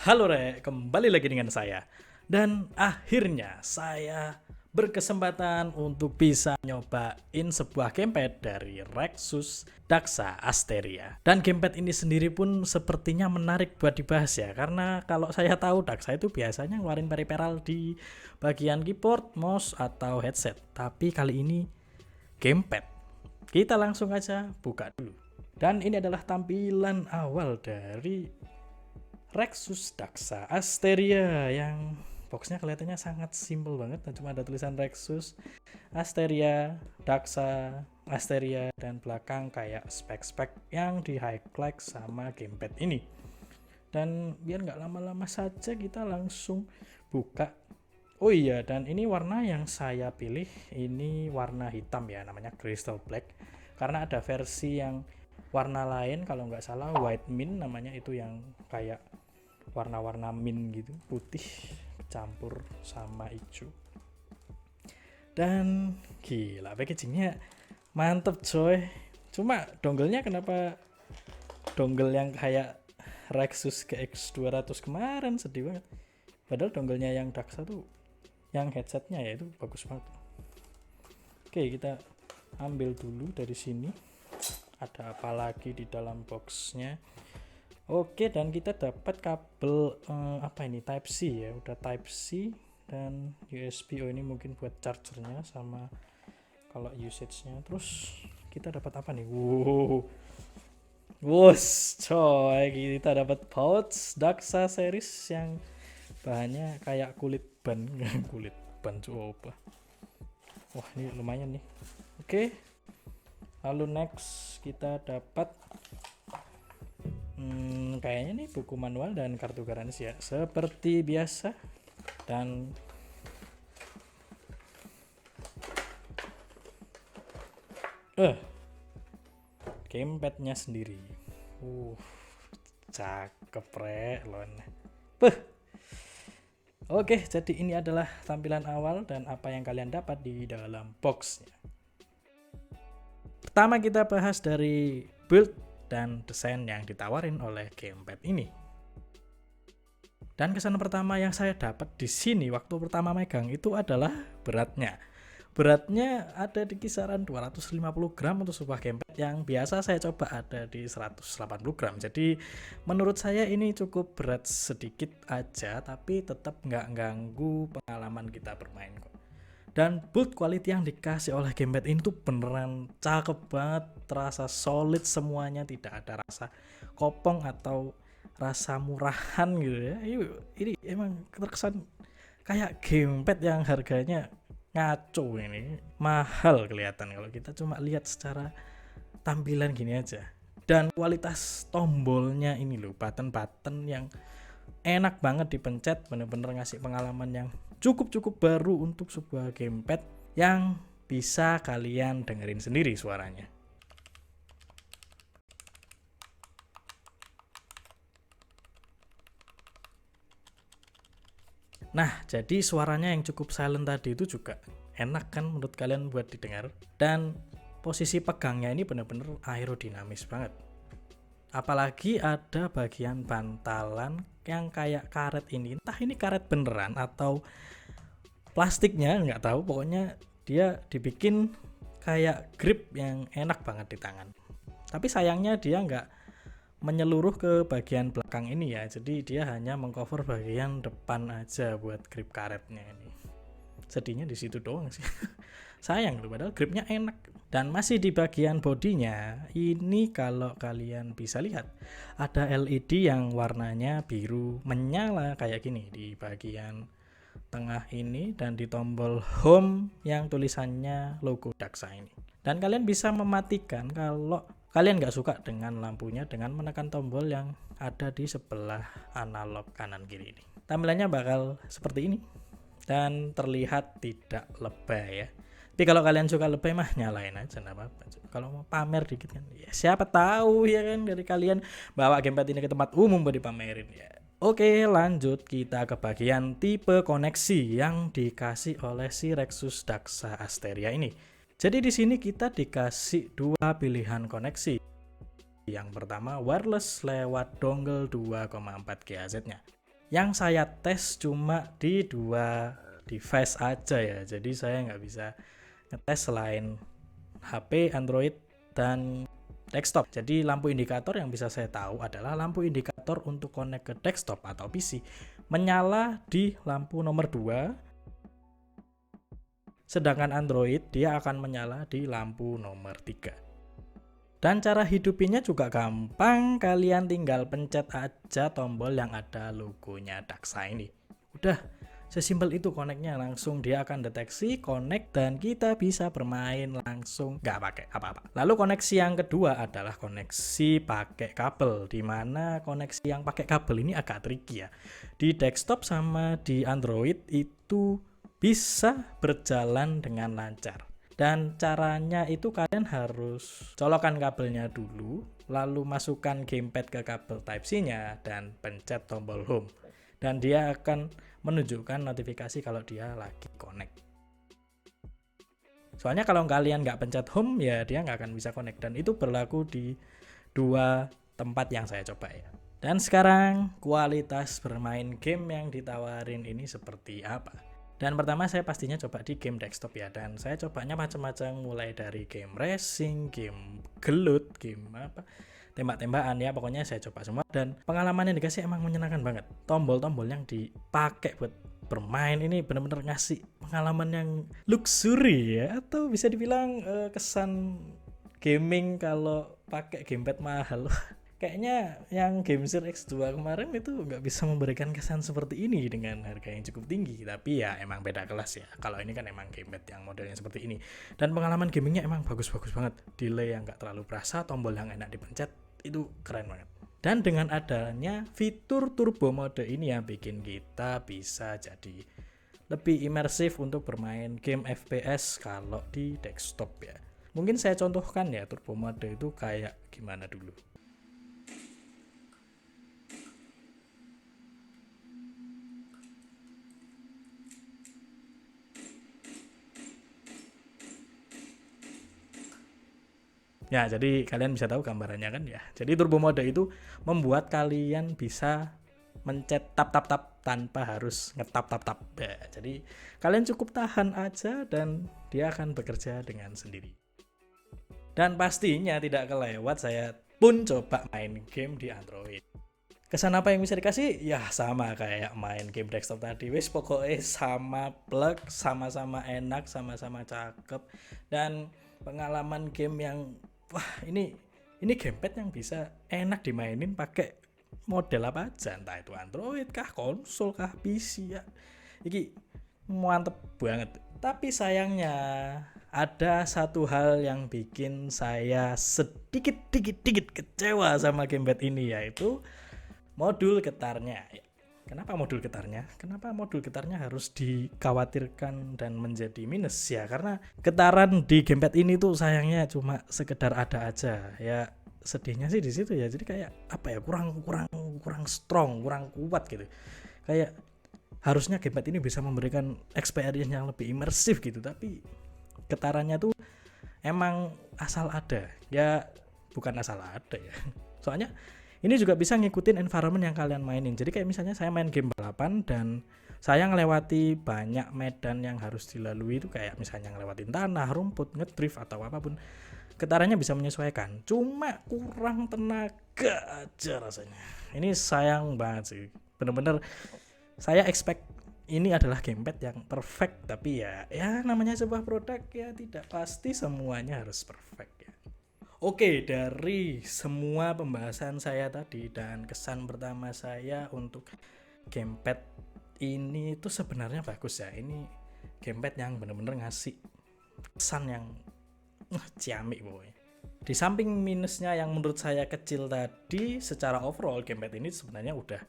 Halo kembali lagi dengan saya. Dan akhirnya saya berkesempatan untuk bisa nyobain sebuah gamepad dari Rexus Daxa Asteria. Dan gamepad ini sendiri pun sepertinya menarik buat dibahas ya, karena kalau saya tahu Daxa itu biasanya ngeluarin peripheral di bagian keyboard, mouse, atau headset. Tapi kali ini gamepad. Kita langsung aja buka dulu. Dan ini adalah tampilan awal dari Rexus Daxa Asteria yang boxnya kelihatannya sangat simple banget, dan cuma ada tulisan Rexus Asteria, Daxa Asteria, dan belakang kayak spek-spek yang di highlight sama gamepad ini. Dan biar nggak lama-lama saja kita langsung buka. Oh iya, dan ini warna yang saya pilih ini warna hitam ya, namanya Crystal Black, karena ada versi yang warna lain kalau nggak salah white mint namanya, itu yang kayak warna-warna mint gitu, putih campur sama hijau. Dan gila packagingnya mantep coy. Cuma dongle-nya kenapa dongle yang kayak Rexus GX200 kemarin, sedih banget. Padahal dongle-nya yang Daxa tuh, yang headsetnya ya itu bagus banget. Oke, kita ambil dulu dari sini. Ada apa lagi di dalam boxnya? Oke, dan kita dapat kabel apa ini, Type C ya, udah Type C dan USB. Oh, ini mungkin buat chargernya sama kalau usage-nya. Terus kita dapat apa nih? Wos coy, kita dapat pouch Daxa series yang bahannya kayak kulit ban. Kulit ban coba. Wah, ini lumayan nih. Oke, lalu next kita dapat kayaknya nih buku manual dan kartu garansi ya, seperti biasa. Dan gamepadnya sendiri, cakep lon. Oke, jadi ini adalah tampilan awal dan apa yang kalian dapat di dalam boxnya. Pertama kita bahas dari build dan desain yang ditawarin oleh gamepad ini. Dan kesan pertama yang saya dapat di sini waktu pertama megang itu adalah beratnya. Beratnya ada di kisaran 250 gram untuk sebuah gamepad yang biasa saya coba ada di 180 gram. Jadi menurut saya ini cukup berat sedikit aja, tapi tetap nggak ganggu pengalaman kita bermain kok. Dan build quality yang dikasih oleh gamepad ini tuh beneran cakep banget, terasa solid semuanya, tidak ada rasa kopong atau rasa murahan gitu ya. Ini emang terkesan kayak gamepad yang harganya ngaco, ini mahal kelihatan kalau kita cuma lihat secara tampilan gini aja. Dan kualitas tombolnya ini loh, button-button yang enak banget dipencet, bener-bener ngasih pengalaman yang cukup baru untuk sebuah gamepad yang bisa kalian dengerin sendiri suaranya. Nah, jadi suaranya yang cukup silent tadi itu juga enak kan menurut kalian buat didengar. Dan posisi pegangnya ini bener-bener aerodinamis banget. Apalagi ada bagian bantalan yang kayak karet ini, entah ini karet beneran atau plastiknya, nggak tahu, pokoknya dia dibikin kayak grip yang enak banget di tangan. Tapi sayangnya dia nggak menyeluruh ke bagian belakang ini ya, jadi dia hanya mengcover bagian depan aja buat grip karetnya ini. Sedihnya di situ doang sih. Sayang loh, padahal gripnya enak. Dan masih di bagian bodinya ini, kalau kalian bisa lihat ada LED yang warnanya biru menyala kayak gini di bagian tengah ini, dan di tombol home yang tulisannya logo Daxa ini. Dan kalian bisa mematikan kalau kalian nggak suka dengan lampunya dengan menekan tombol yang ada di sebelah analog kanan kiri ini. Tampilannya bakal seperti ini dan terlihat tidak lebay ya. Tapi kalau kalian suka lebay mah nyalain aja, nggak apa-apa. Kalau mau pamer dikit kan, ya siapa tahu ya kan dari kalian bawa gamepad ini ke tempat umum buat dipamerin ya. Oke, lanjut kita ke bagian tipe koneksi yang dikasih oleh si Rexus Daxa Asteria ini. Jadi di sini kita dikasih dua pilihan koneksi. Yang pertama wireless lewat dongle 2,4 GHz-nya. Yang saya tes cuma di 2 device aja ya, jadi saya nggak bisa ngetes selain HP, Android, dan desktop. Jadi lampu indikator yang bisa saya tahu adalah lampu indikator untuk connect ke desktop atau PC menyala di lampu nomor 2, sedangkan Android dia akan menyala di lampu nomor 3. Dan cara hidupinnya juga gampang, kalian tinggal pencet aja tombol yang ada logonya Daksa ini. Udah, sesimpel itu connect-nya, langsung dia akan deteksi, connect, dan kita bisa bermain langsung nggak pakai apa-apa. Lalu koneksi yang kedua adalah koneksi pakai kabel, dimana koneksi yang pakai kabel ini agak tricky ya. Di desktop sama di Android itu bisa berjalan dengan lancar. Dan caranya itu kalian harus colokan kabelnya dulu, lalu masukkan gamepad ke kabel Type-C-nya dan pencet tombol home. Dan dia akan menunjukkan notifikasi kalau dia lagi connect. Soalnya kalau kalian nggak pencet home ya dia nggak akan bisa connect, dan itu berlaku di 2 tempat yang saya coba ya. Dan sekarang kualitas bermain game yang ditawarin ini seperti apa? Dan pertama saya pastinya coba di game desktop ya, dan saya cobanya macam-macam mulai dari game racing, game gelut, game tembak-tembakan ya, pokoknya saya coba semua dan pengalaman yang dikasih emang menyenangkan banget. Tombol-tombol yang dipakai buat bermain ini benar-benar ngasih pengalaman yang luxury ya, atau bisa dibilang kesan gaming kalau pakai gamepad mahal. Kayaknya yang Game Series X2 kemarin itu nggak bisa memberikan kesan seperti ini dengan harga yang cukup tinggi. Tapi ya emang beda kelas ya. Kalau ini kan emang gamepad yang modelnya seperti ini. Dan pengalaman gamingnya emang bagus-bagus banget. Delay yang nggak terlalu berasa, tombol yang enak dipencet, itu keren banget. Dan dengan adanya fitur turbo mode ini yang bikin kita bisa jadi lebih imersif untuk bermain game FPS kalau di desktop ya. Mungkin saya contohkan ya turbo mode itu kayak gimana dulu. Ya, jadi kalian bisa tahu gambarannya kan ya. Jadi turbo mode itu membuat kalian bisa mencet tap tanpa harus ngetap. Ya, jadi kalian cukup tahan aja dan dia akan bekerja dengan sendiri. Dan pastinya tidak kelewat saya pun coba main game di Android. Kesan apa yang bisa dikasih? Ya sama kayak main game desktop tadi. Wes pokoknya sama plug, sama-sama enak, sama-sama cakep, dan pengalaman game yang wah ini gamepad yang bisa enak dimainin pakai model apa aja, entah itu Android kah, konsol kah, PC ya. Ini mantep banget. Tapi sayangnya ada satu hal yang bikin saya sedikit kecewa sama gamepad ini, yaitu modul getarnya. Kenapa modul getarnya? Kenapa modul getarnya harus dikhawatirkan dan menjadi minus ya? Karena getaran di gamepad ini tuh sayangnya cuma sekedar ada aja. Ya sedihnya sih di situ ya. Jadi kayak apa ya? Kurang strong, kurang kuat gitu. Kayak harusnya gamepad ini bisa memberikan experience yang lebih imersif gitu, tapi getarannya tuh emang asal ada. Ya bukan asal ada ya. Soalnya ini juga bisa ngikutin environment yang kalian mainin. Jadi kayak misalnya saya main game balapan dan saya ngelewati banyak medan yang harus dilalui itu, kayak misalnya ngelewatin tanah, rumput, ngedrift atau apapun. Getarannya bisa menyesuaikan. Cuma kurang tenaga aja rasanya. Ini sayang banget sih. Bener-bener saya expect ini adalah gamepad yang perfect, tapi ya namanya sebuah produk ya tidak pasti semuanya harus perfect ya. Oke, dari semua pembahasan saya tadi dan kesan pertama saya untuk gamepad ini itu sebenarnya bagus ya. Ini gamepad yang benar-benar ngasih kesan yang ciamik pokoknya. Di samping minusnya yang menurut saya kecil tadi, secara overall gamepad ini sebenarnya udah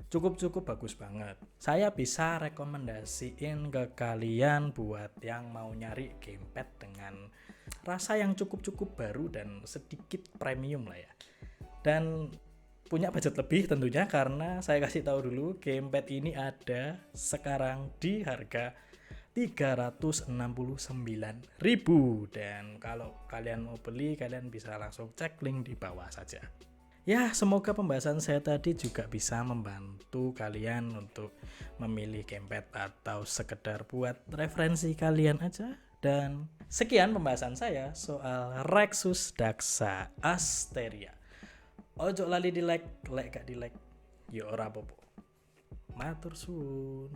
cukup bagus banget. Saya bisa rekomendasiin ke kalian buat yang mau nyari gamepad dengan rasa yang cukup baru dan sedikit premium lah ya. Dan punya budget lebih tentunya, karena saya kasih tahu dulu gamepad ini ada sekarang di harga 369.000, dan kalau kalian mau beli kalian bisa langsung cek link di bawah saja. Ya, semoga pembahasan saya tadi juga bisa membantu kalian untuk memilih gamepad atau sekedar buat referensi kalian aja. Dan sekian pembahasan saya soal Rexus Daxa Asteria. Ojo lali di like gak di like. Yo ora apa-apa. Matur suwun.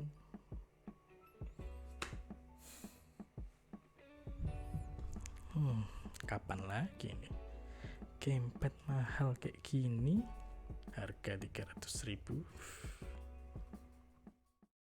Kapan lagi nih gamepad mahal kayak gini, harga 300.000?